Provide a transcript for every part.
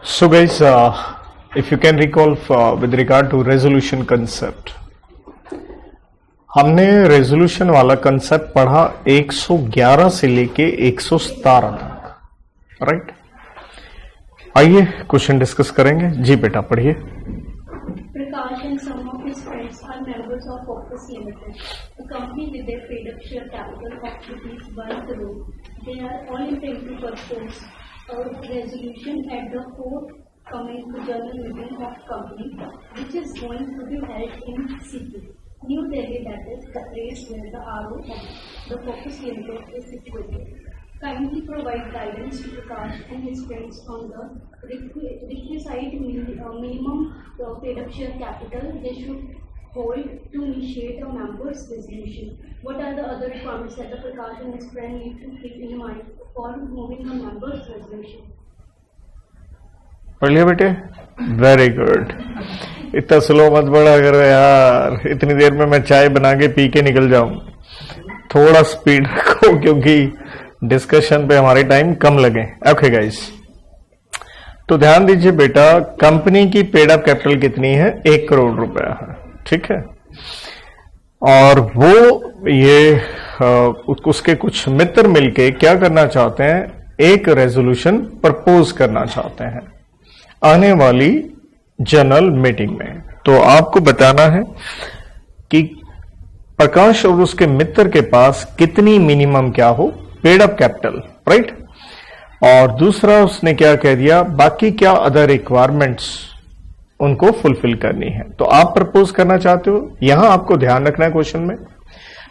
So guys, if you can recall with regard to resolution concept, हमने resolution वाला concept पढ़ा 111 से लेके 117 तक, राइट। आइए क्वेश्चन डिस्कस करेंगे। जी बेटा पढ़िए। Prakash and some of his friends are members of Focus Limited, a company with a paid-up share capital of ₹1 crore. They are all intent to propose a resolution at the forthcoming general meeting of company, which is going to be held in CP, New Delhi, that is the place where the RO of the Focus Limited is situated. Kindly provide guidance to Prakash and his friends on the requisite minimum paid-up share capital they should hold to initiate a members' resolution. What are the other requirements that the Prakash and his friend need to keep in mind for moving a members' resolution? पढ़ लिया बेटे, very good. इतना slow मत बढ़ा करो यार, इतनी देर में मैं चाय बना के पी के निकल जाऊं। थोड़ा स्पीड रखो क्योंकि डिस्कशन पे हमारी टाइम कम लगे। ओके गाइस, तो ध्यान दीजिए बेटा, कंपनी की पेड अप कैपिटल कितनी है? 1 करोड़ रुपया है, ठीक है। और वो ये उसके कुछ मित्र मिलके क्या करना चाहते हैं? एक रेजोल्यूशन प्रपोज करना चाहते हैं आने वाली जनरल मीटिंग में। तो आपको बताना है कि प्रकाश और उसके मित्र के पास कितनी मिनिमम क्या हो पेड अप कैपिटल, राइट। और दूसरा उसने क्या कह दिया, बाकी क्या अदर रिक्वायरमेंट्स उनको फुलफिल करनी है। तो आप प्रपोज करना चाहते हो, यहां आपको ध्यान रखना है। क्वेश्चन में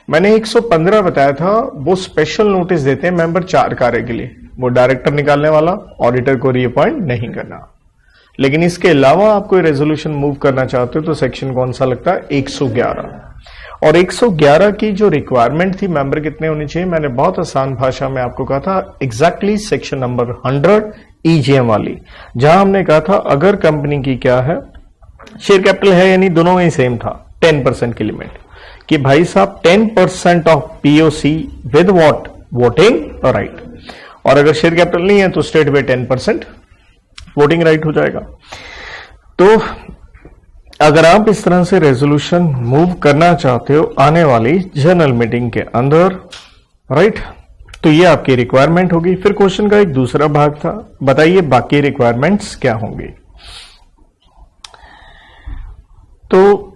मैंने 115 बताया था, वो स्पेशल नोटिस देते हैं मेंबर 4 कार्य के लिए, वो डायरेक्टर निकालने वाला, ऑडिटर को रीअपॉइंट नहीं करना। लेकिन इसके अलावा आप कोई रेजोल्यूशन मूव करना चाहते हो तो सेक्शन कौन सा लगता है? 111। और 111 की जो रिक्वायरमेंट थी, मेंबर कितने होने चाहिए, मैंने बहुत आसान भाषा में आपको कहा था, एग्जैक्टली सेक्शन नंबर 100 ईजीएम वाली, जहां हमने कहा था अगर कंपनी की क्या है, शेयर कैपिटल है, यानी दोनों में ही सेम था, 10% की लिमिट, कि भाई साहब 10% of POC with what? Voting right. और अगर शेयर कैपिटल नहीं है तो स्टेट में 10% वोटिंग राइट हो जाएगा। तो अगर आप इस तरह से रेजोल्यूशन मूव करना चाहते हो आने वाली जनरल मीटिंग के अंदर, राइट, तो ये आपकी रिक्वायरमेंट होगी। फिर क्वेश्चन का एक दूसरा भाग था, बताइए बाकी रिक्वायरमेंट्स क्या होंगी। तो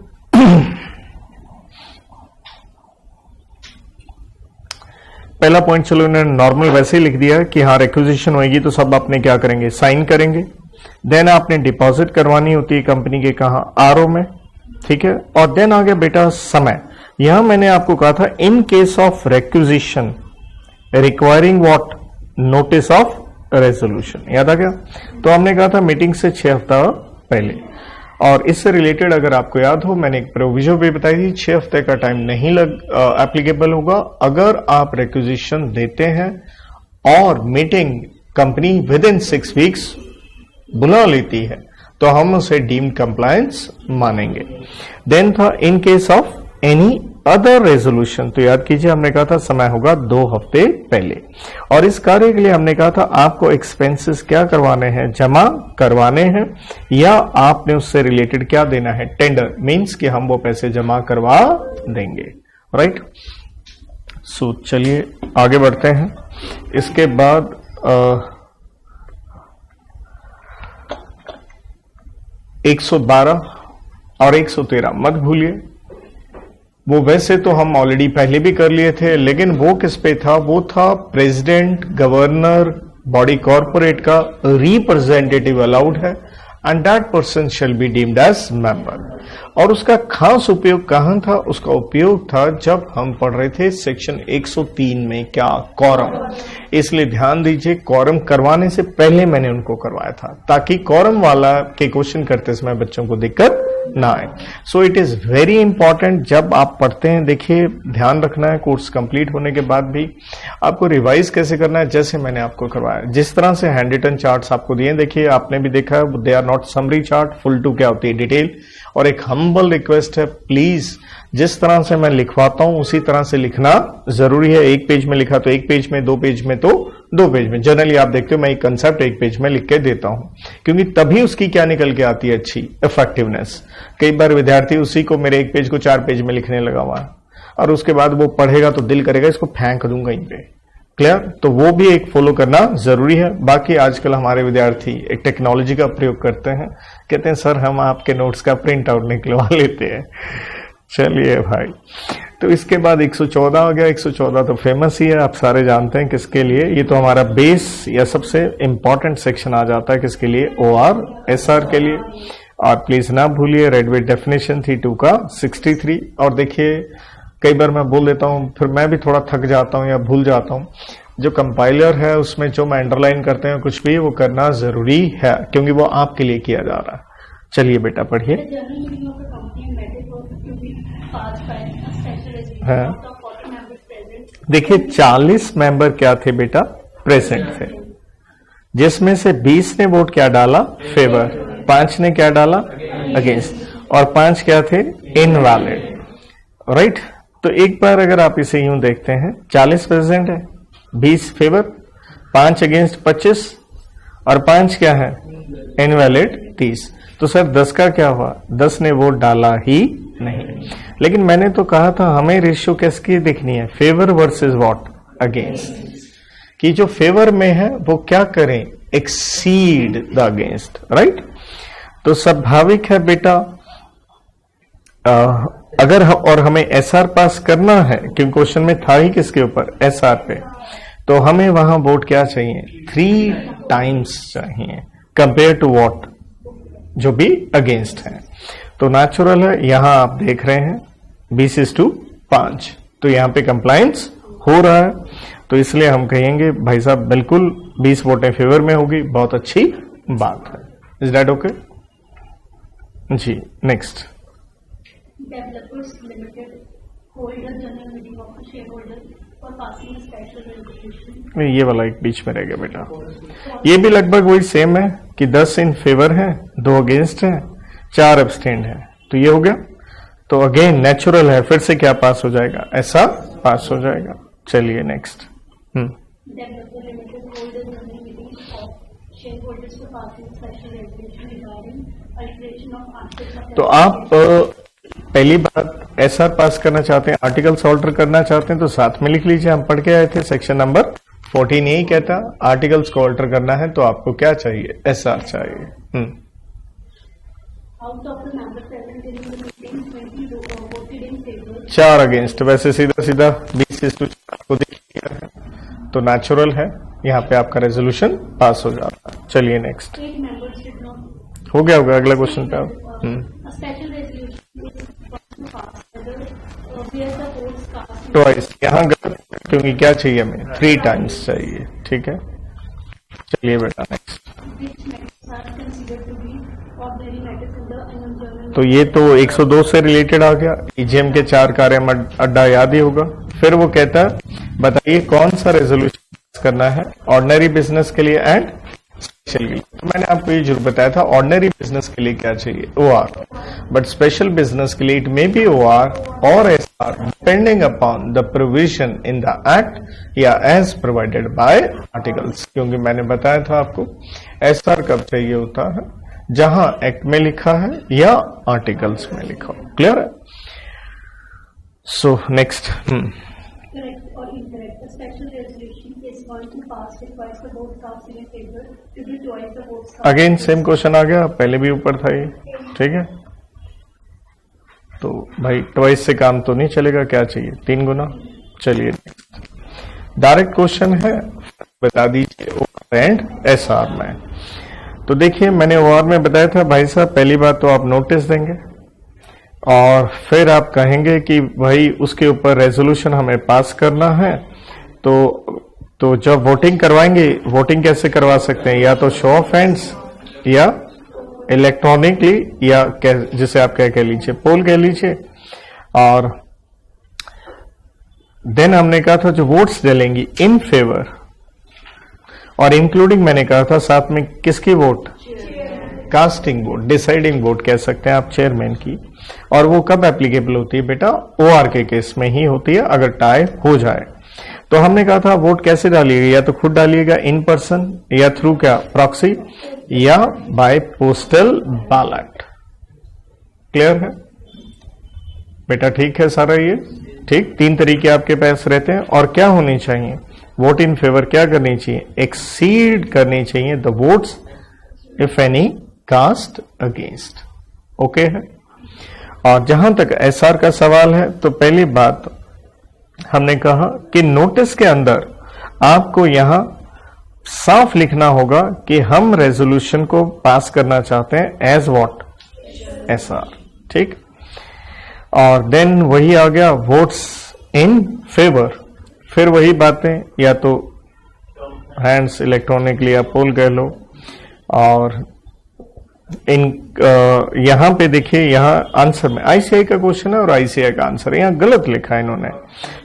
पहला पॉइंट चलो इन्होंने नॉर्मल वैसे ही लिख दिया कि हाँ रिक्विजिशन होगी तो सब आपने क्या करेंगे? साइन करेंगे। देन आपने डिपॉजिट करवानी होती है कंपनी के कहा? आरओ में, ठीक है। और देन आ गया बेटा समय। यहां मैंने आपको कहा था in case of requisition requiring what? Notice of resolution, याद आ गया। तो हमने कहा था मीटिंग से 6 हफ्ता पहले। और इससे रिलेटेड अगर आपको याद हो, मैंने एक प्रोविजन भी बताई थी, 6 हफ्ते का टाइम नहीं एप्लीकेबल होगा अगर आप रिक्विजिशन देते हैं और meeting company with in 6 weeks बुला लेती है तो हम उसे डीम्ड कंप्लायंस मानेंगे। देन था in case of any other resolution, तो याद कीजिए हमने कहा था समय होगा 2 हफ्ते पहले। और इस कार्य के लिए हमने कहा था आपको एक्सपेंसेस क्या करवाने हैं? जमा करवाने हैं, या आपने उससे रिलेटेड क्या देना है? टेंडर, मींस कि हम वो पैसे जमा करवा देंगे, राइट। सो चलिए आगे बढ़ते हैं। इसके बाद 112 और 113 मत भूलिए, वो वैसे तो हम ऑलरेडी पहले भी कर लिए थे, लेकिन वो किस पे था? वो था प्रेसिडेंट, गवर्नर, बॉडी कॉर्पोरेट का रिप्रेजेंटेटिव अलाउड है and that person shall be deemed as member. और उसका खास उपयोग कहां था? उसका उपयोग था जब हम पढ़ रहे थे सेक्शन 103 में क्या? कॉरम। इसलिए ध्यान दीजिए, कॉरम करवाने से पहले मैंने उनको करवाया था ताकि कॉरम वाला के क्वेश्चन करते समय बच्चों को दिक्कत ना आए। So it is very important जब आप पढ़ते हैं। देखिए ध्यान रखना है, कोर्स कंप्लीट होने के बाद भी आपको रिवाइज कैसे करना है, जैसे मैंने आपको करवाया। जिस तरह से हैंड रिटन चार्ट्स आपको दिए, देखिए आपने भी देखा है, they are not summary chart, full to क्या होती है? डिटेल। और एक एक हम्बल रिक्वेस्ट है, प्लीज जिस तरह से मैं लिखवाता हूं उसी तरह से लिखना जरूरी है। एक पेज में लिखा तो एक पेज में, 2 पेज में तो 2 पेज में। जनरली आप देखते हो मैं एक कंसेप्ट एक पेज में लिख के देता हूं, क्योंकि तभी उसकी क्या निकल के आती है, अच्छी इफेक्टिवनेस। कई बार विद्यार्थी उसी को मेरे एक पेज को 4 पेज में लिखने लगा हुआ है, और उसके बाद वो पढ़ेगा तो दिल करेगा इसको फेंक दूं कहीं पे। क्लियर? तो वो भी एक फॉलो करना जरूरी है। बाकी आजकल हमारे विद्यार्थी एक टेक्नोलॉजी का प्रयोग करते हैं, कहते हैं सर हम आपके नोट्स का प्रिंट आउट निकलवा लेते हैं। चलिए भाई, तो इसके बाद 114 हो गया। 114 तो फेमस ही है, आप सारे जानते हैं किसके लिए। ये तो हमारा बेस या सबसे इंपॉर्टेंट सेक्शन आ जाता है किसके लिए, OR SR के लिए। और प्लीज ना भूलिए रेड विद डेफिनेशन थी 2 का 63। और देखिए कई बार मैं बोल देता हूं, फिर मैं भी थोड़ा थक जाता हूं या भूल जाता हूं। जो कंपाइलर है उसमें जो मैं अंडरलाइन करते हैं कुछ भी, वो करना जरूरी है, क्योंकि वो आपके लिए किया जा रहा है। चलिए बेटा पढ़िए। हाँ, देखिए 40 मेंबर क्या थे बेटा, प्रेजेंट थे, जिसमें से 20 ने वोट क्या डाला, फेवर, 5 ने क्या डाला, अगेंस्ट, और 5 क्या थे, इनवैलिड। राइट? तो एक बार अगर आप इसे यूं देखते हैं, 40 प्रेजेंट है, 20 फेवर, 5 अगेंस्ट 25, और 5 क्या है, इनवैलिड 30। तो सर 10 का क्या हुआ, 10 ने वोट डाला ही नहीं। लेकिन मैंने तो कहा था हमें रेशियो किसकी देखनी है, फेवर वर्सेस व्हाट, अगेंस्ट, कि जो फेवर में है वो क्या करें, एक्सीड द अगेंस्ट। राइट? तो स्वाभाविक है बेटा, अगर और हमें SR पास करना है, क्योंकि क्वेश्चन में था ही किसके ऊपर, SR पे, तो हमें वहां वोट क्या चाहिए, 3 टाइम्स चाहिए कंपेयर टू व्हाट, जो भी अगेंस्ट है। तो नेचुरल है, यहां आप देख रहे हैं 20:5, तो यहां पे कंप्लायंस हो रहा है। तो इसलिए हम कहेंगे भाई साहब बिल्कुल 20 वोटें फेवर में होगी, बहुत अच्छी बात है। Is that okay? जी next. Developers Limited hold a general meeting of the shareholders for passing a special resolution. ये वाला एक बीच में रह गया बेटा। ये भी लगभग वही सेम है कि 10 इन फेवर है, 2 अगेंस्ट है, 4 एब्सटेंड है। तो ये हो गया। तो अगेन नेचुरल है, फिर से क्या पास हो जाएगा, ऐसा पास हो जाएगा। चलिए next. Developer Limited hold a general meeting of shareholders for passing a special resolution regarding alteration of aspects of. तो आप पहली बात SR पास करना चाहते हैं, आर्टिकल्स ऑल्टर करना चाहते हैं, तो साथ में लिख लीजिए। हम पढ़ के आए थे सेक्शन नंबर 14 यही कहता, आर्टिकल्स को ऑल्टर करना है तो आपको क्या चाहिए, SR चाहिए। Out of the members present in the meeting, 20 voted in favor. 4 against, वैसे सीधा सीधा 20:4 को देख लिया है, तो नेचुरल है, यहाँ पे आपका रेजोल्यूशन पास हो जाता है। चलिए नेक्स्ट। 8 members did not. हो गया होगा, अगला क्वेश्चन पे आप। A special resolution is to pass whether where the votes cast. Twice, यहाँ गलत, क्योंकि क्या चाहिए हमें, 3 टाइम्स चाहिए। ठीक है, चलिए बेटा next. Which matters are considered to be ordinary matters in the annual journal. तो ये तो 102 से रिलेटेड आ गया। EGM के 4 कार्य अड्डा याद ही होगा। फिर वो कहता है बताइए कौन सा रेजोल्यूशन करना है ऑर्डिनरी बिजनेस के लिए एंड स्पेशल के लिए। तो मैंने आपको ये जरूर बताया था ऑर्डिनरी बिजनेस के लिए क्या चाहिए, OR, बट स्पेशल बिजनेस के लिए इट मे बी OR और SR depending upon the provision in the act या एज प्रोवाइडेड बाय आर्टिकल्स। क्योंकि मैंने बताया था आपको SR कब चाहिए होता है, जहां एक्ट में लिखा है या आर्टिकल्स में लिखा हो। क्लियर है? So next. Correct or incorrect. A special resolution is going to pass requires the vote cast in favor to be twice the votes cast. Again same question आ गया, पहले भी ऊपर था ये। ठीक है, तो भाई ट्वाइस से काम तो नहीं चलेगा, क्या चाहिए, 3 गुना। चलिए डायरेक्ट क्वेश्चन है, बता दीजिए OR एंड SR में। तो देखिए मैंने OR में बताया था भाई साहब, पहली बात तो आप नोटिस देंगे और फिर आप कहेंगे कि भाई उसके ऊपर रेजोल्यूशन हमें पास करना है। तो जब वोटिंग करवाएंगे, वोटिंग कैसे करवा सकते हैं, या तो शो ऑफ हैंड्स या इलेक्ट्रॉनिकली, या जिसे आप क्या कह लीजिए, पोल कह लीजिए। और देन हमने कहा था जो वोट्स डलेंगी इन फेवर और इंक्लूडिंग मैंने कहा था साथ में किसकी vote, casting vote, deciding vote कह सकते हैं आप चेयरमैन की, और वो कब एप्लीकेबल होती है बेटा? ओआर के केस में ही होती है, अगर टाई हो जाए। तो हमने कहा था वोट कैसे डालिएगा, या तो खुद डालिएगा इन पर्सन, या थ्रू क्या प्रॉक्सी, या बाय पोस्टल बैलेट। क्लियर है बेटा? ठीक है सारा ये ठीक। 3 तरीके आपके पास रहते हैं, और क्या होनी चाहिए? वोट इन फेवर क्या करनी चाहिए? एक्सीड करनी चाहिए the votes if any caste against. Okay है। और जहां तक एसआर का सवाल है, तो पहली बात हमने कहा कि नोटिस के अंदर आपको यहां साफ लिखना होगा कि हम रेजोल्यूशन को पास करना चाहते हैं एज व्हाट? एसआर। ठीक। और देन वही आ गया वोट्स इन फेवर, फिर वही बातें, या तो हैंड्स इलेक्ट्रॉनिकली या पोल कह लो। और इन यहां पे देखिए, यहां आंसर में आईसीआई का क्वेश्चन है और आईसीआई का आंसर है, यहां गलत लिखा है इन्होंने,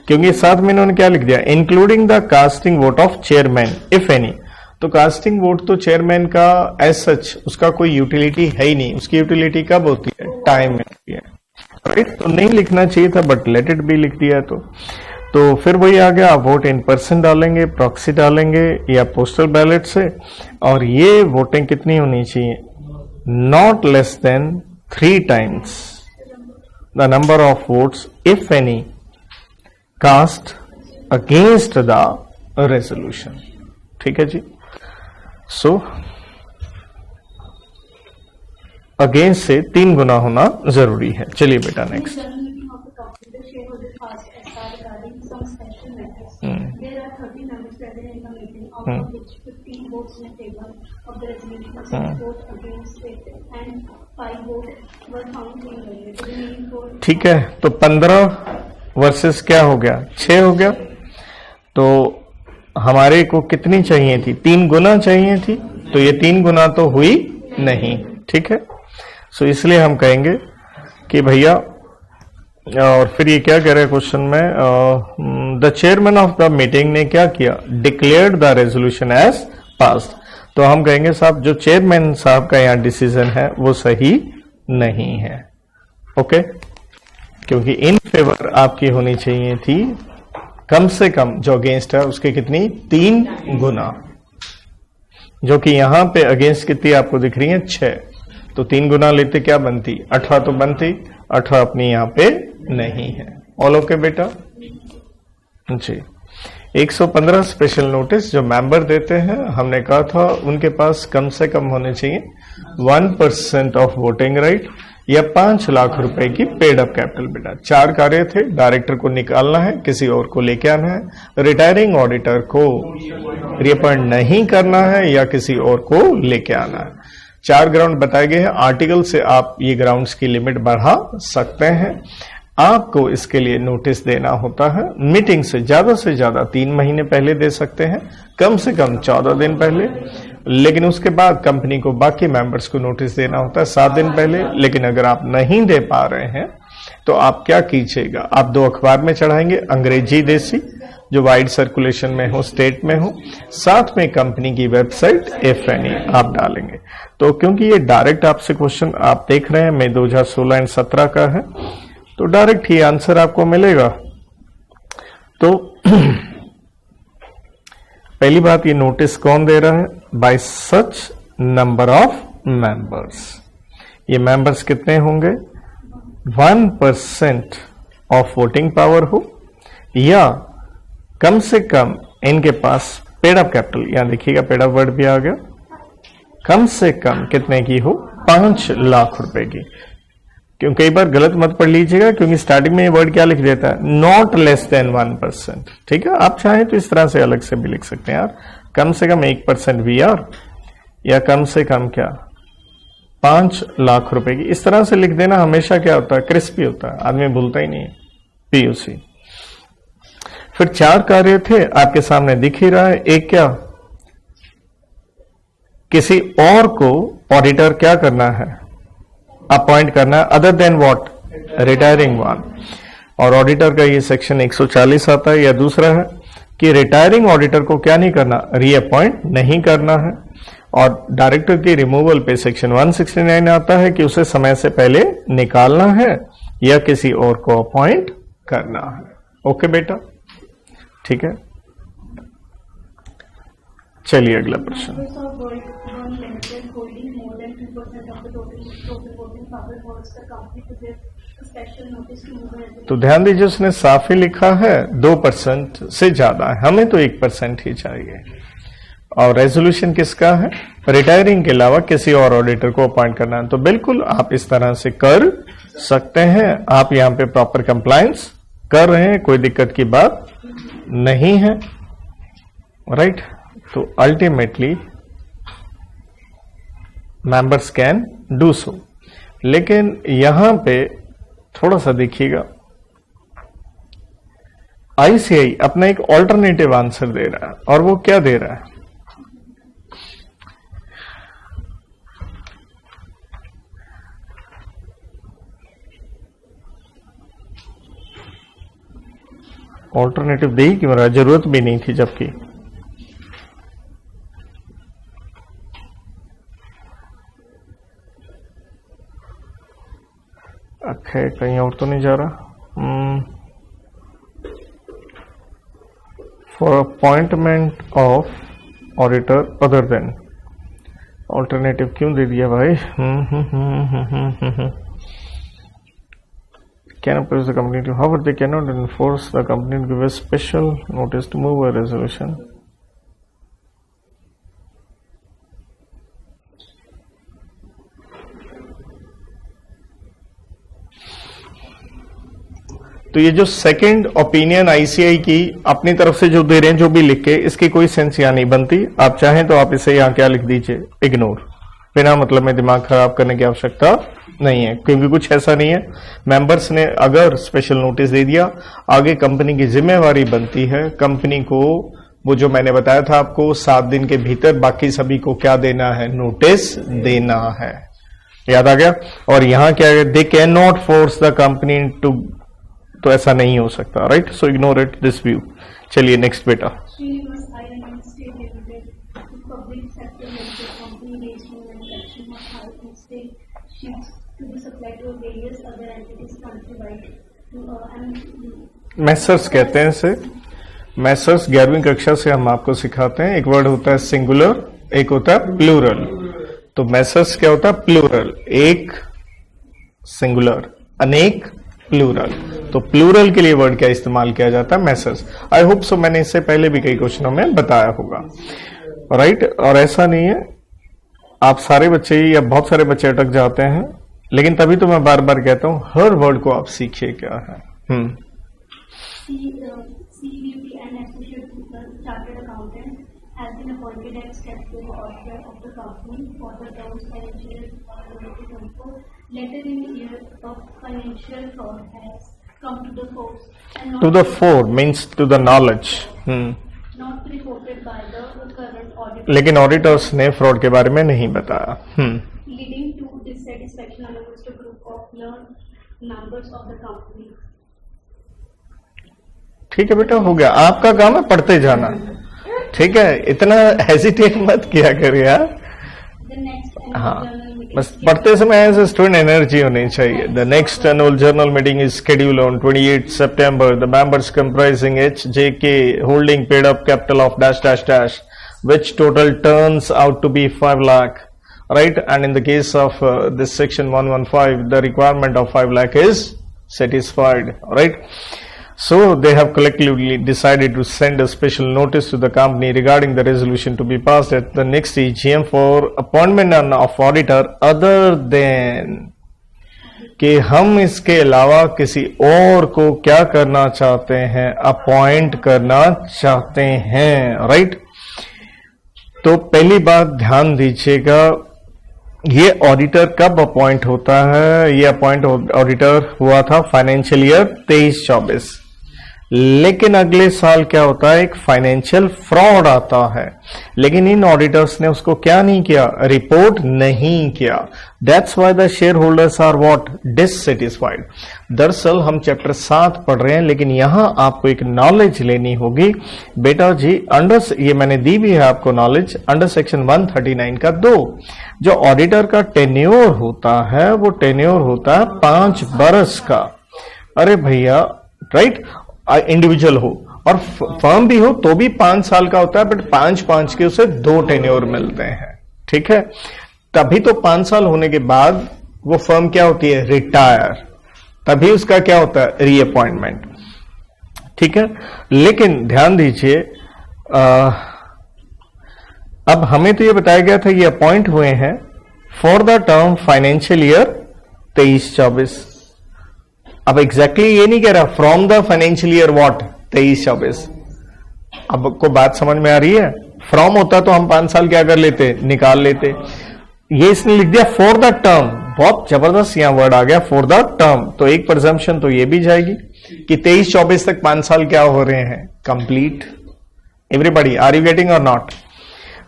क्योंकि साथ में इन्होंने क्या लिख दिया? Including the casting vote of chairman if any. तो कास्टिंग वोट तो चेयरमैन का एज सच उसका कोई यूटिलिटी है ही नहीं, उसकी यूटिलिटी कब होती है? टाइम में होती है, राइट? तो नहीं लिखना चाहिए था, बट लेट इट बी लिख दिया। तो फिर वही आ गया, वोट इन पर्सन डालेंगे, प्रॉक्सी डालेंगे, या पोस्टल बैलेट से। और ये वोटिंग कितनी होनी चाहिए? Not less than 3 times the number of votes if any caste against the resolution. ठीक है जी। सो अगेंस्ट से 3 गुना होना जरूरी है। चलिए बेटा next. There are 30 members present in the meeting, out of which 15 votes in favor of the resolution, 6 votes against it, and 5 votes were found invalid. The remaining 4. ठीक है, तो 15 वर्सेस क्या हो गया? 6 हो गया। तो हमारे को कितनी चाहिए थी? 3 गुना चाहिए थी, तो ये 3 गुना तो हुई नहीं। ठीक है, सो इसलिए हम कहेंगे कि भैया, और फिर ये क्या कह रहे हैं क्वेश्चन में? The chairman of the meeting ने क्या किया? Declared the resolution as passed. तो हम कहेंगे साहब जो चेयरमैन साहब का यहाँ डिसीजन है वो सही नहीं है। ओके, क्योंकि इन फेवर आपकी होनी चाहिए थी कम से कम, जो अगेंस्ट है उसके कितनी? 3 गुना, जो कि यहां पे अगेंस्ट कितनी आपको दिख रही है? 6। तो 3 गुना लेते क्या बनती? 18 तो बनती। 18 अपनी यहां पे नहीं है। ऑल ओके बेटा जी। 115 स्पेशल नोटिस जो मेंबर देते हैं, हमने कहा था उनके पास कम से कम होने चाहिए 1% ऑफ वोटिंग राइट, या 5 लाख रुपए की पेड अप कैपिटल। बेटा 4 कार्य थे, डायरेक्टर को निकालना है, किसी और को लेके आना है, रिटायरिंग ऑडिटर को रिअपॉइंट नहीं करना है, या किसी और को लेके आना है। 4 ग्राउंड बताए गए हैं। आर्टिकल से आप ये ग्राउंड्स की लिमिट बढ़ा सकते हैं। आपको इसके लिए नोटिस देना होता है। मीटिंग से ज्यादा 3 महीने पहले दे सकते हैं, कम से कम 14 दिन पहले, लेकिन उसके बाद कंपनी को बाकी मेंबर्स को नोटिस देना होता है 7 दिन पहले। लेकिन अगर आप नहीं दे पा रहे हैं तो आप क्या कीजिएगा? आप 2 अखबार में चढ़ाएंगे, अंग्रेजी देसी जो वाइड सर्कुलेशन में हो, स्टेट में हो, साथ में कंपनी की वेबसाइट इफ एनी आप डालेंगे। तो क्योंकि ये डायरेक्ट आपसे क्वेश्चन आप देख रहे हैं, मई 2016 एंड 17 का है, तो डायरेक्ट ही आंसर आपको मिलेगा। तो पहली बात, ये नोटिस कौन दे रहा है? Bye such number of members. ये मेंबर्स कितने होंगे? 1% ऑफ वोटिंग पावर हो, या कम से कम इनके पास पेड अप कैपिटल, यहां देखिएगा पेड अप वर्ड भी आ गया, कम से कम कितने की हो? 5 लाख रुपए की। क्यों कई बार गलत मत पढ़ लीजिएगा, क्योंकि स्टार्टिंग में ये वर्ड क्या लिख देता है? Not less than 1%। ठीक है, आप चाहें तो इस तरह से अलग से भी लिख सकते हैं यार, कम से कम 1% वीआर, या कम से कम क्या 5 लाख रुपए की। इस तरह से लिख देना हमेशा क्या होता है? क्रिस्पी होता है, आदमी भूलता ही नहीं है। पीयूसी। फिर 4 कार्य थे, आपके सामने दिख ही रहा है। एक क्या? किसी और को ऑडिटर क्या करना है? अपॉइंट करना है, other than what? Retiring one. और ऑडिटर का ये सेक्शन 140 आता है। या दूसरा है कि रिटायरिंग ऑडिटर को क्या नहीं करना? रीअपॉइंट नहीं करना है। और डायरेक्टर की रिमूवल पे सेक्शन 169 आता है कि उसे समय से पहले निकालना है या किसी और को अपॉइंट करना है। ओके बेटा, ठीक है। चलिए अगला प्रश्न। Members of World Limited holding more than 2% of the total voting power holds the company to give a special notice to move ahead. तो ध्यान दीजिए, उसने साफ ही लिखा है 2% से ज्यादा है, हमें तो 1% ही चाहिए। और रेजोल्यूशन किसका है? रिटायरिंग के अलावा किसी और ऑडिटर को अपॉइंट करना है। तो बिल्कुल आप इस तरह से कर सकते हैं। आप यहां पे प्रॉपर कंप्लायंस कर रहे हैं, कोई दिक्कत की बात नहीं है, राइट। तो ultimately members can do so. लेकिन यहां पे थोड़ा सा देखिएगा, आईसीआई अपना एक ऑल्टरनेटिव आंसर दे रहा है, और वो क्या दे रहा है? ऑल्टरनेटिव दे ही क्यों रहा है? जरूरत भी नहीं थी जबकि। अच्छा, कहीं और तो नहीं जा रहा। For appointment of auditor other than, alternative क्यों दे दिया भाई? Cannot produce the company to, however they cannot enforce the company to give a special notice to move a resolution. तो ये जो सेकंड ओपिनियन आईसीआई की अपनी तरफ से जो दे रहे हैं, जो भी लिख के, इसकी कोई सेंस यहां नहीं बनती। आप चाहें तो आप इसे यहां क्या लिख दीजिए? इग्नोर। बिना मतलब में दिमाग खराब करने की आवश्यकता नहीं है, क्योंकि कुछ ऐसा नहीं है। मेंबर्स ने अगर स्पेशल नोटिस दे दिया, आगे कंपनी की जिम्मेवारी बनती है कंपनी को, वो जो मैंने बताया था आपको 7 दिन के भीतर बाकी सभी को क्या देना है? नोटिस देना है। याद आ गया? और यहां क्या है? They can not force the company to, तो ऐसा नहीं हो सकता, right. So ignore it this view. चलिए नेक्स्ट बेटा। Srinivas Iron State Limited, the public sector limited company engaged in manufacturing of high-end steel sheets to be supplied to various other entities countrywide. Messrs कहते हैं इसे। Messrs 11वीं कक्षा से हम आपको सिखाते हैं। एक वर्ड होता है सिंगुलर, एक होता है प्लूरल। तो मैसर्स क्या होता है? प्लूरल, एक सिंगुलर, अनेक प्लूरल। तो प्लूरल के लिए वर्ड क्या इस्तेमाल किया जाता है? मैसर्स। आई होप सो मैंने इससे पहले भी कई क्वेश्चनों में बताया होगा, राइट। और ऐसा नहीं है आप सारे बच्चे या बहुत सारे बच्चे अटक जाते हैं, लेकिन तभी तो मैं बार बार कहता हूं हर वर्ड को आप सीखिए क्या है। CVP and associate chartered accountant has been appointed as statutory auditor of the company for the terms financial year 2024. Later in the year of financial fraud has come to the force and not To the fore means to the knowledge. not reported by the current auditor, लेकिन auditors ने fraud के बारे में नहीं बताया। leading to dissatisfaction amongst a group of learned members of the company. ठीक है बेटा, हो गया। आपका काम है पढ़ते जाना, ठीक है। इतना हेजिटेट मत किया करिए यार। The next हाँ, annual journal meeting बस पढ़ते समय ऐसे स्टूडेंट एनर्जी होनी चाहिए। The next annual journal meeting is scheduled on 28 September. The members comprising HJK holding paid up capital of dash dash dash, which total turns out to be 5 lakh, right? And in the case of this section 115, the requirement of 5 lakh is satisfied, right? So they have collectively decided to send a special notice to the company regarding the resolution to be passed at the next EGM for appointment of auditor other than, कि हम इसके अलावा किसी और को क्या करना चाहते हैं? अपॉइंट करना चाहते हैं, राइट। तो पहली बात ध्यान दीजिएगा, ये ऑडिटर कब अपॉइंट होता है? ये अपॉइंट ऑडिटर हुआ था फाइनेंशियल ईयर 23-24, लेकिन अगले साल क्या होता है, एक फाइनेंशियल फ्रॉड आता है, लेकिन इन ऑडिटर्स ने उसको क्या नहीं किया, रिपोर्ट नहीं किया। That's why the shareholders are what, dissatisfied. दरअसल हम चैप्टर 7 पढ़ रहे हैं, लेकिन यहां आपको एक नॉलेज लेनी होगी बेटा जी। अंडर ये मैंने दी भी है आपको नॉलेज, अंडर सेक्शन 139 का 2 जो ऑडिटर का टेन्योर होता है वो टेन्योर होता है 5 बरस का। अरे भैया राइट, इंडिविजुअल हो और फर्म भी हो तो भी 5 साल का होता है, बट 5 के उसे 2 टेन्योर मिलते हैं, ठीक है। तभी तो 5 साल होने के बाद वो फर्म क्या होती है, रिटायर, तभी उसका क्या होता है, रीअपॉइंटमेंट, ठीक है। लेकिन ध्यान दीजिए, अब हमें तो ये बताया गया था ये अपॉइंट हुए हैं for the term financial year 23-24। अब एग्जैक्टली ये नहीं कह रहा from the financial year what 23-24। अब आपको बात समझ में आ रही है, फ्रॉम होता तो हम 5 साल क्या कर लेते, निकाल लेते। ये इसने लिख दिया फॉर द टर्म, बहुत जबरदस्त यहां वर्ड आ गया फॉर द टर्म, तो एक प्रिजम्पशन तो ये भी जाएगी कि 23-24 तक 5 साल क्या हो रहे हैं, complete. Everybody are you getting और नॉट?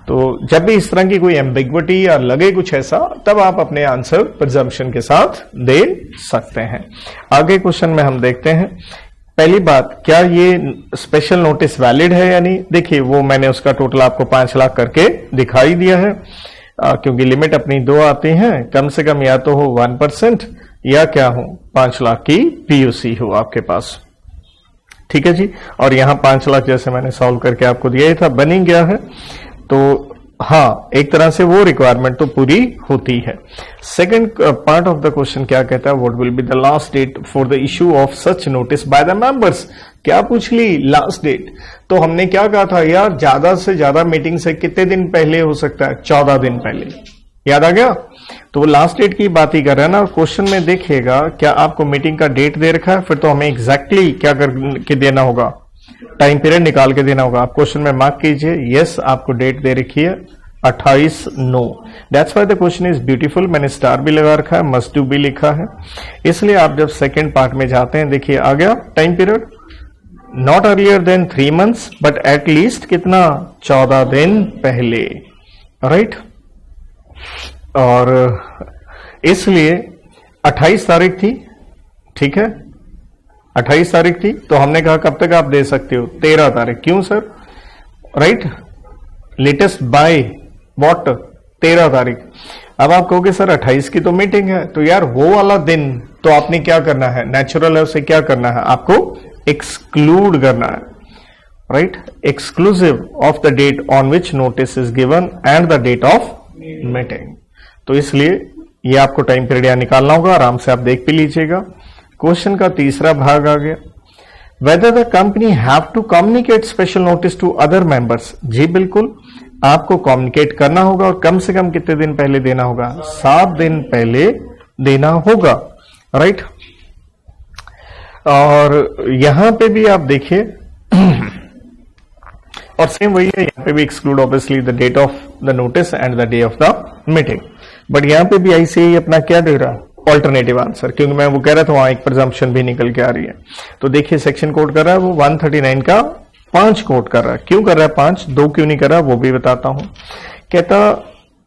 तो जब भी इस तरह की कोई एम्बिग्विटी या लगे कुछ ऐसा, तब आप अपने आंसर प्रिजम्पशन के साथ दे सकते हैं। आगे क्वेश्चन में हम देखते हैं। पहली बात, क्या ये स्पेशल नोटिस वैलिड है या नहीं? देखिए वो मैंने उसका टोटल आपको 5 लाख करके दिखाई दिया है, क्योंकि लिमिट अपनी 2 आती है, कम से कम या तो हो 1% या क्या हो 5 लाख की पीयूसी हो आपके पास, ठीक है जी। और यहां 5 लाख जैसे मैंने सॉल्व करके आपको दिया ही था, बन ही गया है। तो हाँ, एक तरह से वो रिक्वायरमेंट तो पूरी होती है। Second part of the question क्या कहता है, what will be the last date for the issue of such notice by the members. क्या पूछ ली, लास्ट डेट। तो हमने क्या कहा था यार, ज्यादा से ज्यादा मीटिंग से कितने दिन पहले हो सकता है, 14 दिन पहले, याद आ गया। तो वो लास्ट डेट की बात ही कर रहे हैं ना। क्वेश्चन में देखिएगा क्या आपको मीटिंग का डेट दे रखा है, फिर तो हमें एग्जैक्टली क्या करके देना होगा, टाइम पीरियड निकाल के देना होगा। आप क्वेश्चन में मार्क कीजिए, यस आपको डेट दे रखी है 28/9। That's why the question is beautiful. मैंने स्टार भी लगा रखा है, मस्ट डू भी लिखा है। इसलिए आप जब सेकंड पार्ट में जाते हैं, देखिए आ गया time period, not earlier than 3 months but at least कितना, 14 दिन पहले, राइट। और इसलिए 28 तारीख थी, ठीक है, 28 तारीख थी, तो हमने कहा कब तक आप दे सकते हो, 13 तारीख। क्यों sir, right, latest by what, 13 तारीख। अब आप कहोगे सर 28 की तो मीटिंग है, तो यार वो वाला दिन तो आपने क्या करना है, नेचुरल है उसे क्या करना है, आपको एक्सक्लूड करना है, right, exclusive of the date on which notice is given and the date of meeting. तो इसलिए ये आपको टाइम पीरियड यहां निकालना होगा, आराम से आप देख भी लीजिएगा। क्वेश्चन का तीसरा भाग आ गया, whether the company have to communicate special notice to other members. जी बिल्कुल, आपको कम्युनिकेट करना होगा, और कम से कम कितने दिन पहले देना होगा, 7 दिन पहले देना होगा, राइट। और यहां पे भी आप देखिए और सेम वही है, यहां पे भी exclude obviously the date of the notice and the day of the meeting, but यहां पे भी ऐसे ही अपना क्या दे रहा, ऑल्टरनेटिव आंसर, क्योंकि मैं वो कह रहा था वहां एक प्रिजम्पशन भी निकल के आ रही है। तो देखिए सेक्शन कोड कर रहा है वो 139 का 5 कोड कर रहा है। क्यों कर रहा है 5, 2 क्यों नहीं कर रहा वो भी बताता हूं। कहता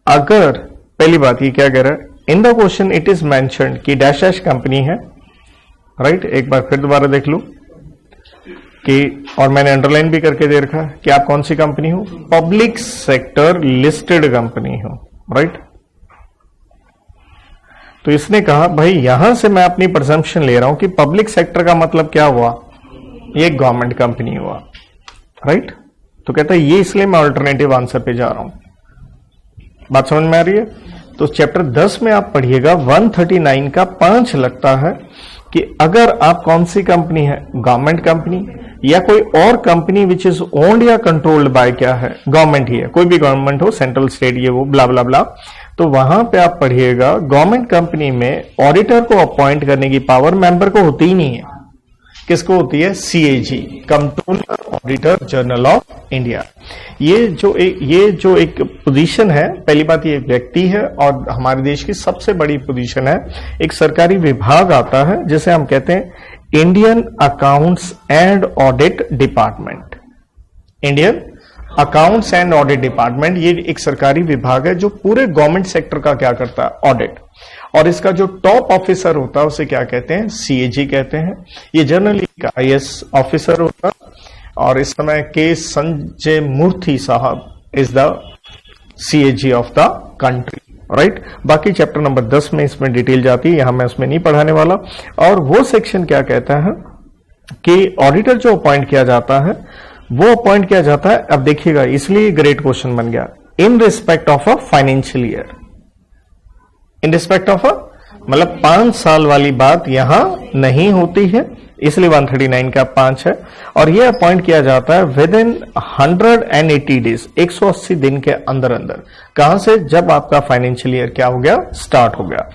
अगर, पहली बात ये क्या कह रहा है, in the question it is mentioned कि डैश डैश कंपनी है, राइट। एक बार फिर दोबारा देख लो कि, और मैंने अंडरलाइन भी करके दे रखा है कि आप कौन सी कंपनी हो, पब्लिक सेक्टर लिस्टेड कंपनी हो, राइट। तो इसने कहा भाई यहां से मैं अपनी प्रिजम्पशन ले रहा हूं कि पब्लिक सेक्टर का मतलब क्या हुआ, ये गवर्नमेंट कंपनी हुआ, राइट। तो कहता है ये इसलिए मैं अल्टरनेटिव आंसर पे जा रहा हूं। बात समझ में आ रही है? तो चैप्टर 10 में आप पढ़िएगा 139 का 5 लगता है कि अगर आप कौन सी कंपनी है, गवर्नमेंट कंपनी या कोई और कंपनी विच इज ओन्ड या कंट्रोल्ड बाय क्या है, गवर्नमेंट ही है, कोई भी गवर्नमेंट हो, सेंट्रल स्टेट ये वो ब्ला ब्ला ब्ला, तो वहां पे आप पढ़िएगा गवर्नमेंट कंपनी में ऑडिटर को अपॉइंट करने की पावर मेंबर को होती ही नहीं है। किसको होती है, CAG, controller auditor general of India. ये जो एक पोजीशन है, पहली बात ये एक व्यक्ति है और हमारे देश की सबसे बड़ी पोजीशन है। एक सरकारी विभाग आता है जिसे हम कहते हैं Indian accounts and audit department. Indian accounts and audit department ये एक सरकारी विभाग है जो पूरे गवर्नमेंट सेक्टर का क्या करता है, ऑडिट। और इसका जो टॉप ऑफिसर होता है उसे क्या कहते हैं, सीएजी कहते हैं। ये जनरली एक आईएएस ऑफिसर होता है और इस समय के संजय मूर्ति साहब is the CAG of the country, right. बाकी चैप्टर नंबर 10 में इसमें डिटेल जाती है, यहां मैं उसमें नहीं पढ़ाने वाला। और वो सेक्शन क्या कहता है कि ऑडिटर जो अपॉइंट किया जाता है वो अपॉइंट किया जाता है, अब देखिएगा इसलिए ग्रेट क्वेश्चन बन गया, in respect of a financial year. In respect of मतलब 5 साल वाली बात यहां नहीं होती है, इसलिए 139 का 5 है। और यह अपॉइंट किया जाता है विद इन 180 डेज, 180 दिन के अंदर अंदर। कहां से, जब आपका फाइनेंशियल ईयर क्या हो गया, स्टार्ट हो गया।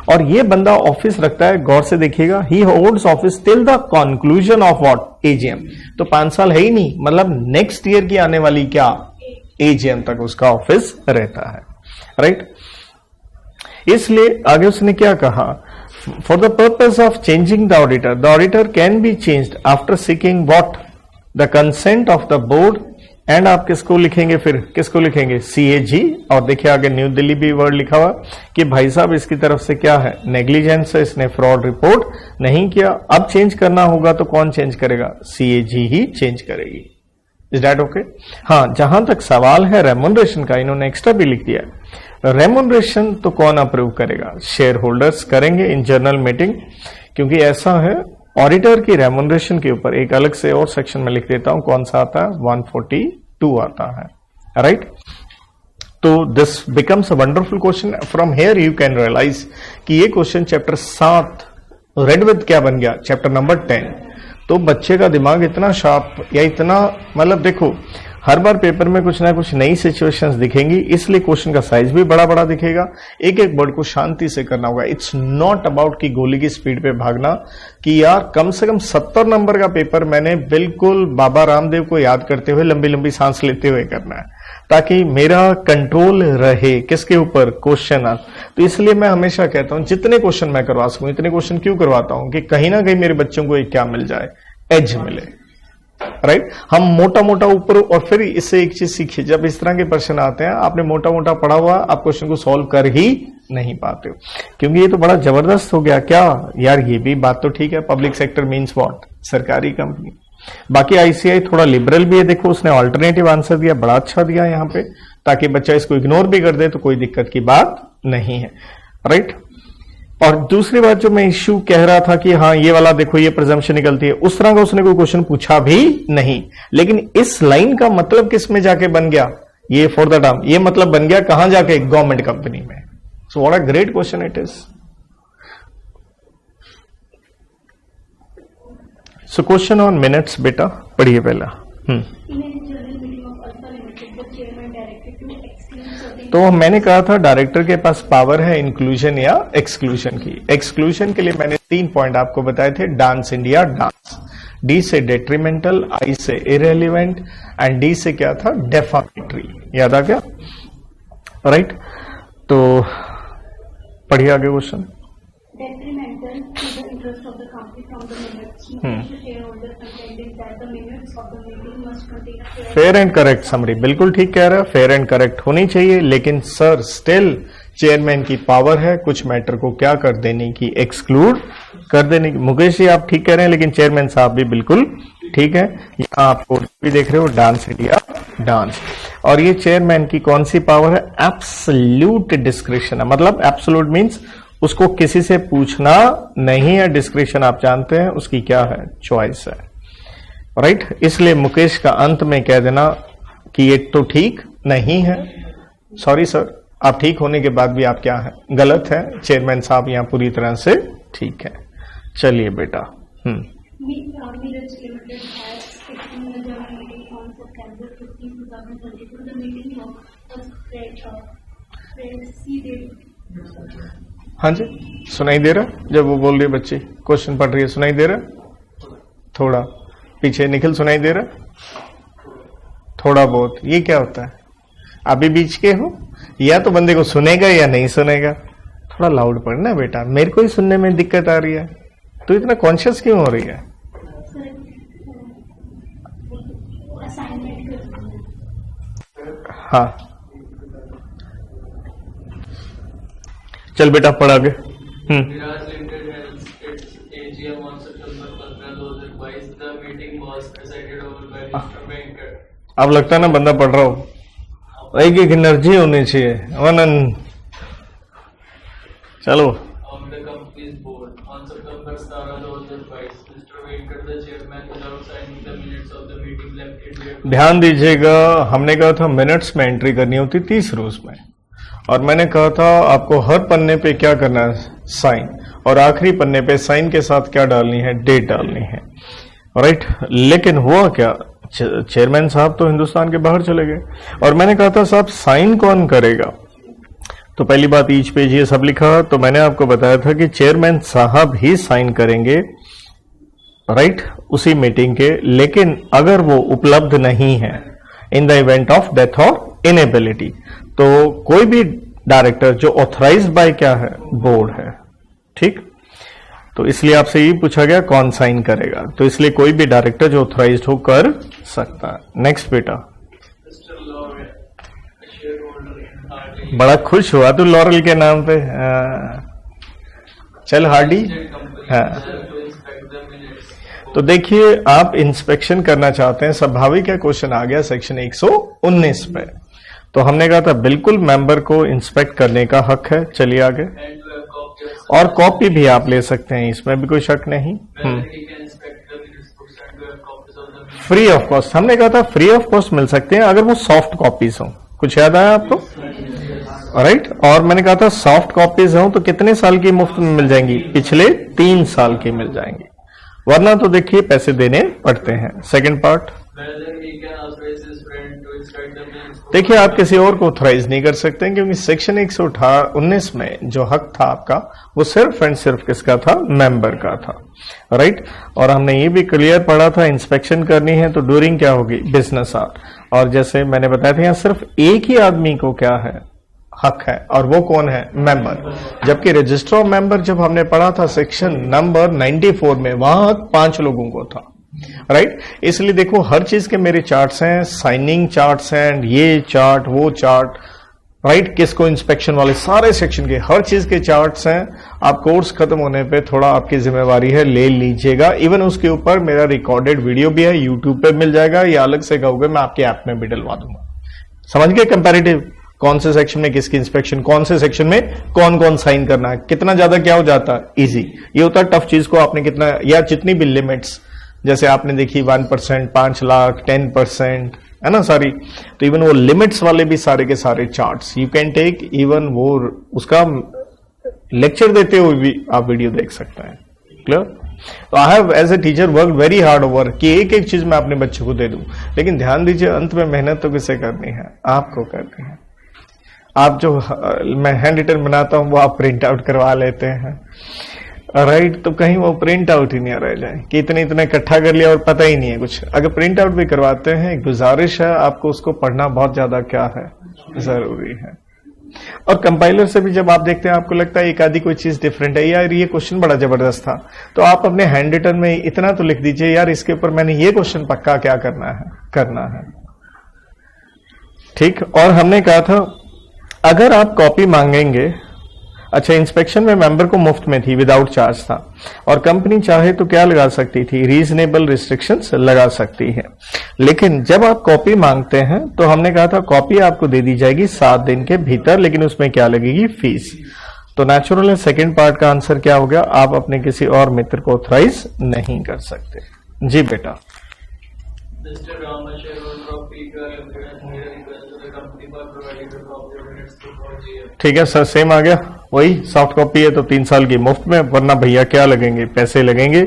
और यह बंदा ऑफिस रखता है, गौर से देखिएगा, ही holds office till the conclusion of what, AGM. तो 5 साल है ही नहीं, मतलब नेक्स्ट ईयर की आने वाली क्या, एजीएम तक उसका ऑफिस रहता है, राइट। इसलिए आगे उसने क्या कहा, for the purpose of changing the auditor can be changed after seeking what, the consent of the board. And आप किसको लिखेंगे, फिर किसको लिखेंगे, सीएजी। और देखिए आगे न्यू दिल्ली भी वर्ड लिखा हुआ कि भाई साहब इसकी तरफ से क्या है, नेग्लिजेंस है, इसने फ्रॉड रिपोर्ट नहीं किया। अब चेंज करना होगा तो कौन चेंज करेगा, सीएजी ही चेंज करेगी। Is that okay. हाँ, जहां तक सवाल है रेम्यूनरेशन का, इन्होंने एक्स्ट्रा भी लिख दिया। रेम्यूनरेशन तो कौन अप्रूव करेगा, शेयर होल्डर्स करेंगे इन जनरल मीटिंग। क्योंकि ऐसा है, ऑडिटर की रेम्यूनरेशन के ऊपर एक अलग से और सेक्शन में लिख देता हूं, कौन सा आता है, 142 आता है, राइट। तो this becomes a wonderful question. From here you can realise कि ये क्वेश्चन चैप्टर 7 रेड विद क्या बन गया, चैप्टर नंबर 10। तो बच्चे का दिमाग इतना शार्प या इतना, मतलब देखो हर बार पेपर में कुछ ना कुछ नई सिचुएशंस दिखेंगी, इसलिए क्वेश्चन का साइज भी बड़ा बड़ा दिखेगा। एक एक वर्ड को शांति से करना होगा। इट्स नॉट अबाउट कि गोली की स्पीड पे भागना, कि यार कम से कम 70 नंबर का पेपर मैंने बिल्कुल बाबा रामदेव को याद करते हुए लंबी लंबी सांस लेते हुए करना है, ताकि मेरा कंट्रोल रहे किसके ऊपर, क्वेश्चन। तो इसलिए मैं हमेशा कहता हूं जितने क्वेश्चन मैं करवा सकूं, इतने क्वेश्चन क्यों करवाता हूं, कि कहीं ना कहीं मेरे बच्चों को एक क्या मिल जाए, एज मिले, राइट। हम मोटा मोटा ऊपर, और फिर इससे एक चीज सीखिए, जब इस तरह के प्रश्न आते हैं, आपने मोटा मोटा पढ़ा हुआ, आप क्वेश्चन को सॉल्व कर ही नहीं पाते हो, क्योंकि ये तो बड़ा जबरदस्त हो गया। क्या यार, ये भी बात तो ठीक है, पब्लिक सेक्टर मीन्स व्हाट, सरकारी कंपनी। बाकी आईसीआई थोड़ा लिबरल भी है, देखो उसने ऑल्टरनेटिव आंसर दिया, बड़ा अच्छा दिया यहाँ पे, ताकि बच्चा इसको इग्नोर भी कर दे तो कोई दिक्कत की बात नहीं है, राइट। और दूसरी बात जो मैं इश्यू कह रहा था कि हाँ ये वाला देखो, ये प्रिजम्पशन निकलती है, उस तरह का उसने कोई क्वेश्चन पूछा भी नहीं। लेकिन इस लाइन का मतलब किस में जाके बन गया, ये फॉर द टर्म, ये मतलब बन गया कहां जाके, गवर्नमेंट कंपनी में। So what a great question it is. So question on minutes, बेटा पढ़िए पहला। तो मैंने कहा था डायरेक्टर के पास पावर है इंक्लूजन या एक्सक्लूजन की। एक्सक्लूजन के लिए मैंने 3 पॉइंट आपको बताए थे, डांस इंडिया डांस, डी से डेट्रीमेंटल, आई से इरेलीवेंट एंड डी से क्या था, डेफामेटरी। याद आ गया, राइट। तो पढ़िए आगे question. Detrimental to the interest of the company from the minutes. The shareholder contending that the minutes of the meeting must contain a fair and correct summary, बिल्कुल ठीक कह रहा है, फेयर एंड करेक्ट होनी चाहिए। लेकिन सर स्टिल चेयरमैन की power है कुछ मैटर को क्या कर देने की, एक्सक्लूड कर देने की। मुकेश जी आप ठीक कह रहे हैं, लेकिन चेयरमैन साहब भी बिल्कुल ठीक है। यहाँ आपको भी देख रहे हो, डांस इंडिया डांस, और ये चेयरमैन की कौन सी पावर है, एब्सोल्यूट डिस्क्रिप्शन है। मतलब एब्सोल्यूट मीन्स उसको किसी से पूछना नहीं है, डिस्क्रिप्शन आप जानते हैं उसकी क्या है, चॉइस है, राइट। इसलिए मुकेश का अंत में कह देना कि ये तो ठीक नहीं है, सॉरी सर, आप ठीक होने के बाद भी आप क्या है, गलत है। चेयरमैन साहब यहाँ पूरी तरह से ठीक है। चलिए बेटा। Mirrors Limited has taken the general meeting on September 15, 2022. The meeting was preceded. हाँ जी, सुनाई दे रहा, जब वो बोल रही है बच्ची क्वेश्चन पढ़ रही है, सुनाई दे रहा, थोड़ा पीछे निखिल सुनाई दे रहा, थोड़ा बहुत। ये क्या होता है, अभी बीच के हो, या तो बंदे को सुनेगा या नहीं सुनेगा। थोड़ा लाउड पढ़ना बेटा, मेरे को ही सुनने में दिक्कत आ रही है, तो इतना कॉन्शियस क्यों हो रही है? असाइनमेंट करते हैं। हाँ, चल बेटा पढ़ आगे। Mirage Limited held its AGM on September 15, 2022. The meeting was presided over by Mr. Venkat. अब लगता है ना बंदा पढ़ रहा हो। एक एक एनर्जी होनी चाहिए। वरन चलो Of the company's board. On September 17, 2022, Mr. Venkat, the chairman, without signing the minutes of the meeting, left India. ध्यान दीजिएगा, हमने कहा था मिनट्स में एंट्री करनी होती 30 रोज में, और मैंने कहा था आपको हर पन्ने पे क्या करना है, साइन, और आखिरी पन्ने पे साइन के साथ क्या डालनी है, डेट डालनी है, राइट। लेकिन हुआ क्या, चेयरमैन साहब तो हिंदुस्तान के बाहर चले गए, और मैंने कहा था साहब साइन कौन करेगा। तो पहली बात ईच पेज ये सब लिखा, तो मैंने आपको बताया था कि चेयरमैन साहब ही साइन करेंगे, राइट, उसी मीटिंग के। लेकिन अगर वो उपलब्ध नहीं है in the event of death और इनएबिलिटी, तो कोई भी डायरेक्टर जो ऑथराइज्ड बाय क्या है, बोर्ड है, ठीक। तो इसलिए आपसे ये पूछा गया कौन साइन करेगा, तो इसलिए कोई भी डायरेक्टर जो ऑथराइज्ड हो कर सकता है। नेक्स्ट बेटा, Mr. Lawrence, a shareholder in Hardy बड़ा खुश हुआ तू लॉरल के नाम पे। चल हार्डी। Limited company हाँ। to inspect the minutes. तो देखिए आप इंस्पेक्शन करना चाहते हैं, स्वाभाविक है क्वेश्चन आ गया सेक्शन 119 पे, तो हमने कहा था बिल्कुल मेंबर को इंस्पेक्ट करने का हक है। चलिए आगे, And to have copy of और कॉपी भी आप ले सकते हैं, इसमें भी कोई शक नहीं। whether he can inspect the minutes books and to have copies of the minutes. Free of cost, हमने कहा था फ्री ऑफ कॉस्ट मिल सकते हैं अगर वो सॉफ्ट कॉपीज हो। कुछ याद आया आपको, राइट। और मैंने कहा था सॉफ्ट कॉपीज हो तो कितने साल की मुफ्त में मिल जाएंगी, पिछले 3 साल की मिल जाएंगी, वरना तो देखिए पैसे देने पड़ते हैं। Second part, Whether he can authorize his friend to inspect the minutes books. देखिए आप किसी और को ऑथराइज नहीं कर सकते, क्योंकि सेक्शन 119 में जो हक था आपका वो सिर्फ एंड सिर्फ किसका था, मेंबर का था, राइट। और हमने ये भी क्लियर पढ़ा था इंस्पेक्शन करनी है तो ड्यूरिंग क्या होगी, बिजनेस आवर। और जैसे मैंने बताया था यहाँ सिर्फ एक ही आदमी को क्या है, हक है, और वो कौन है, मेंबर। जबकि रजिस्टर ऑफ मेंबर जब हमने पढ़ा था सेक्शन नंबर 94 में, वहां हक 5 लोगों को था, राइट। इसलिए देखो हर चीज के मेरे चार्ट्स हैं, साइनिंग चार्ट्स हैं, ये चार्ट वो चार्ट, राइट, किसको इंस्पेक्शन वाले सारे सेक्शन के हर चीज के चार्ट्स हैं। आप कोर्स खत्म होने पे थोड़ा आपकी जिम्मेवारी है, ले लीजिएगा। इवन उसके ऊपर मेरा रिकॉर्डेड वीडियो भी है, यूट्यूब पे मिल जाएगा, या अलग से कहोगे मैं आपके ऐप में भी डलवा दूंगा। समझ गए कंपैरेटिव, कौन से सेक्शन में किसकी इंस्पेक्शन, कौन से सेक्शन में कौन कौन साइन करना है, कितना ज्यादा क्या हो जाता है, इजी। ये होता है टफ चीज को आपने कितना, या जितनी भी लिमिट्स, जैसे आपने देखी 1%, 5 लाख, 10%, है ना सारी, तो इवन वो लिमिट्स वाले भी सारे के सारे charts you can take, even वो उसका लेक्चर देते हुए भी आप वीडियो देख सकते हैं। क्लियर। तो I have as a teacher work very hard over कि एक एक चीज मैं अपने बच्चों को दे दूं, लेकिन ध्यान दीजिए अंत में मेहनत तो किसे करनी है, आपको करनी है। आप जो मैं हैंड रिटन बनाता हूं वो आप प्रिंट आउट करवा लेते हैं, राइट। तो कहीं वो प्रिंट आउट ही नहीं रह जाए कि इतने इतने इकट्ठा कर लिया और पता ही नहीं है कुछ। अगर प्रिंट आउट भी करवाते हैं, एक गुजारिश है आपको उसको पढ़ना बहुत ज्यादा क्या है, जरूरी है। और कंपाइलर से भी जब आप देखते हैं आपको लगता है एक आधी कोई चीज डिफरेंट है, यार ये क्वेश्चन बड़ा जबरदस्त था, तो आप अपने हैंड रिटन में इतना तो लिख दीजिए, यार इसके ऊपर मैंने ये क्वेश्चन पक्का क्या करना है, ठीक। और हमने कहा था अगर आप कॉपी मांगेंगे, अच्छा इंस्पेक्शन में मेंबर को मुफ्त में थी, विदाउट चार्ज था, और कंपनी चाहे तो क्या लगा सकती थी, रीजनेबल रिस्ट्रिक्शंस लगा सकती है। लेकिन जब आप कॉपी मांगते हैं तो हमने कहा था कॉपी आपको दे दी जाएगी 7 दिन के भीतर, लेकिन उसमें क्या लगेगी, फीस। तो नेचुरल है सेकेंड पार्ट का आंसर क्या हो गया, आप अपने किसी और मित्र को ऑथराइज नहीं कर सकते। जी बेटा, Mr. Ram, a shareholder of PKR Limited, has made a request to the company for providing the copy of minutes before GM. ठीक है सर, सेम आ गया, वही सॉफ्ट कॉपी है तो 3 साल की मुफ्त में, वरना भैया क्या लगेंगे, पैसे लगेंगे।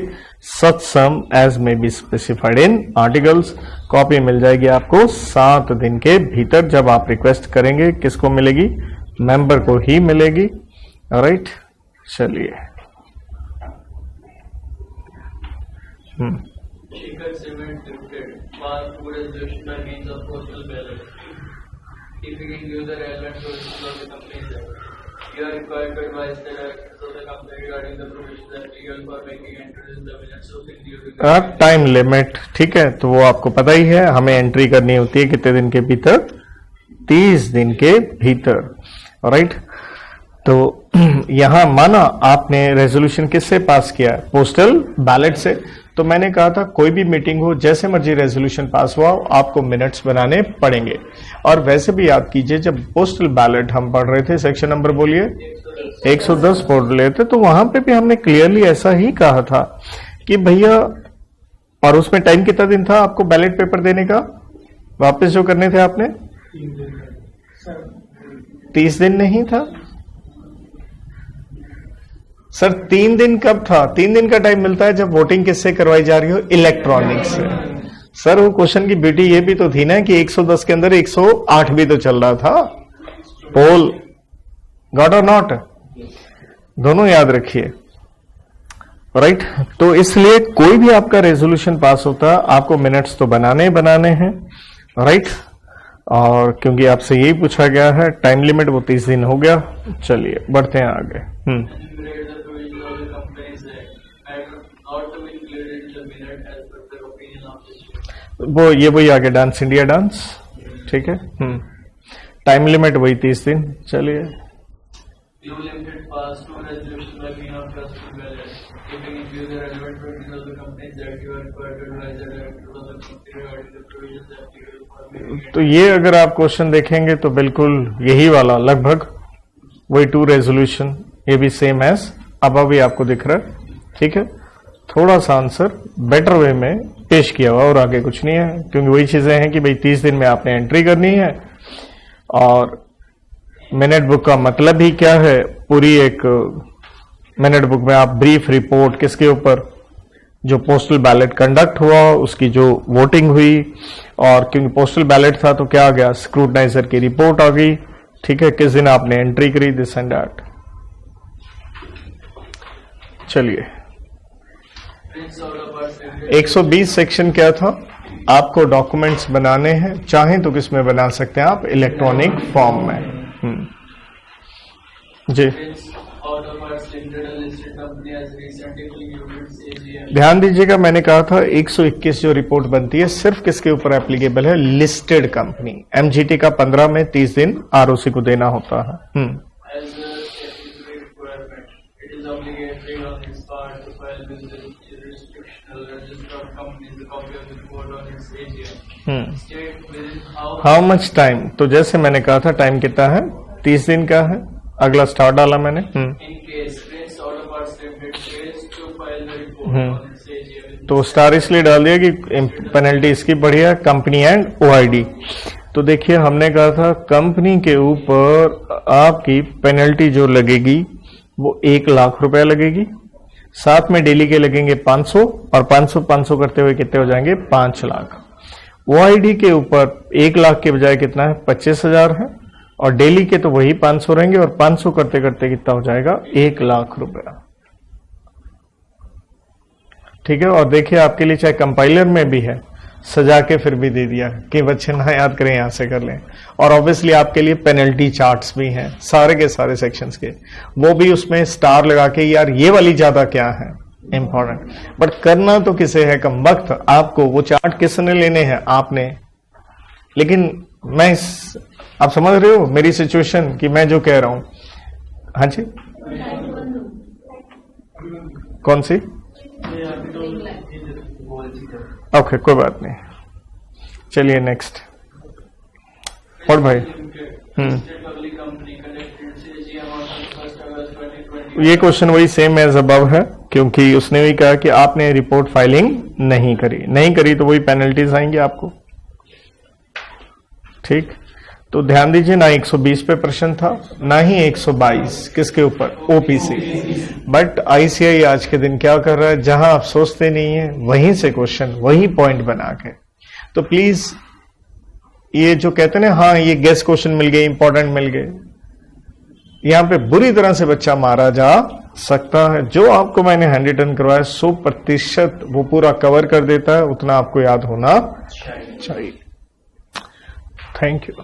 Such sum as may be specified in articles. Copy मिल जाएगी आपको 7 दिन के भीतर, जब आप रिक्वेस्ट करेंगे। किसको मिलेगी, मेंबर को ही मिलेगी, राइट। चलिए Shikhar Cement Limited, was to resolution by means of postal ballot. If you can give the relevant sources of the company's act, you are required to advise the directors of the company regarding the provisions applicable for making entries in the minutes of individual time limit, ठीक है, तो वो आपको पता ही है, हमें entry करनी होती है कितने दिन के भीतर, 30 दिन के भीतर, राइट। तो यहां माना आपने रेजोल्यूशन किससे पास किया है, पोस्टल बैलेट से, तो मैंने कहा था कोई भी मीटिंग हो जैसे मर्जी रेजोल्यूशन पास हुआ आपको मिनट्स बनाने पड़ेंगे। और वैसे भी याद कीजिए जब पोस्टल बैलेट हम पढ़ रहे थे, सेक्शन नंबर बोलिए 110 पढ़ रहे थे, तो वहां पे भी हमने क्लियरली ऐसा ही कहा था कि भैया, और उसमें टाइम कितना दिन था आपको बैलेट पेपर देने का, वापस जो करने थे आपने 30 दिन नहीं था सर, 3 दिन कब था, 3 दिन का टाइम मिलता है जब वोटिंग किससे करवाई जा रही हो, इलेक्ट्रॉनिक से। सर वो क्वेश्चन की ब्यूटी ये भी तो थी ना कि 110 के अंदर 108 भी तो चल रहा था, पोल, गॉट और नॉट, दोनों याद रखिए, राइट। तो इसलिए कोई भी आपका रेजोल्यूशन पास होता है आपको मिनट्स तो बनाने हैं, राइट। और क्योंकि आपसे यही पूछा गया है, टाइम लिमिट वो 30 दिन हो गया। चलिए बढ़ते हैं आगे। वो ये वही आगे डांस इंडिया डांस, ठीक है। टाइम लिमिट वही 30 दिन। चलिए तो ये अगर आप क्वेश्चन देखेंगे तो बिल्कुल यही वाला लगभग वही 2 रेजोल्यूशन, ये भी सेम एज अब भी आपको दिख रहा है, ठीक है। थोड़ा सा आंसर बेटर वे में पेश किया हुआ और आगे कुछ नहीं है, क्योंकि वही चीजें हैं कि भाई 30 दिन में आपने एंट्री करनी है। और मिनट बुक का मतलब ही क्या है, पूरी एक मिनट बुक में आप ब्रीफ रिपोर्ट किसके ऊपर, जो पोस्टल बैलेट कंडक्ट हुआ उसकी जो वोटिंग हुई, और क्योंकि पोस्टल बैलेट था तो क्या आ गया, स्क्रूटनाइजर की रिपोर्ट आ गई, ठीक है, किस दिन आपने एंट्री करी, दिस एंड दैट। चलिए 120 सेक्शन क्या था, आपको डॉक्यूमेंट्स बनाने हैं, चाहें तो किस में बना सकते हैं आप, इलेक्ट्रॉनिक फॉर्म में। जी ध्यान दीजिएगा, मैंने कहा था 121 जो रिपोर्ट बनती है सिर्फ किसके ऊपर एप्लीकेबल है, लिस्टेड कंपनी। एमजीटी का 15 में 30 दिन आरओसी को देना होता है। हाउ मच टाइम, तो जैसे मैंने कहा था टाइम कितना है, 30 दिन का है। अगला स्टार डाला मैंने। तो स्टार इसलिए डाल दिया कि पेनल्टी इसकी बढ़िया, कंपनी एंड ओआईडी। तो देखिए हमने कहा था कंपनी के ऊपर आपकी पेनल्टी जो लगेगी वो 1 लाख रुपया लगेगी, साथ में डेली के लगेंगे 500, और 500 करते हुए कितने हो जाएंगे, 5 लाख। ओआईडी के ऊपर 1 लाख के बजाय कितना है, 25,000 है, और डेली के तो वही 500 रहेंगे, और 500 करते करते कितना हो जाएगा, 1 लाख रुपया, ठीक है। और देखिए आपके लिए चाहे कंपाइलर में भी है, सजा के फिर भी दे दिया कि बच्चे ना याद करें, यहां से कर लें। और ऑब्वियसली आपके लिए पेनल्टी चार्ट्स भी हैं सारे के सारे सेक्शंस के, वो भी उसमें स्टार लगा के यार ये वाली ज्यादा क्या है इंपॉर्टेंट, बट करना तो किसे है कम वक्त, आपको वो चार्ट किसने लेने हैं, आपने। लेकिन मैं आप समझ रहे हो मेरी सिचुएशन कि मैं जो कह रहा हूं। हाँ जी, कौन सी, ओके कोई बात नहीं, चलिए नेक्स्ट और भाई। ये क्वेश्चन वही सेम एज अबव है, क्योंकि उसने भी कहा कि आपने रिपोर्ट फाइलिंग नहीं करी तो वही पेनल्टीज आएंगी आपको, ठीक। तो ध्यान दीजिए ना 120 पे प्रश्न था, ना ही 122 किसके ऊपर, ओपीसी। बट आईसीआई आज के दिन क्या कर रहा है, जहां आप सोचते नहीं है वहीं से क्वेश्चन, वही पॉइंट बना के। तो प्लीज ये जो कहते हैं ना, हाँ ये गेस क्वेश्चन मिल गए, इंपॉर्टेंट मिल गए, यहां पे बुरी तरह से बच्चा मारा जा सकता है। जो आपको मैंने हैंड रिटन करवाया 100% वो पूरा कवर कर देता है, उतना आपको याद होना चाहिए। Thank you.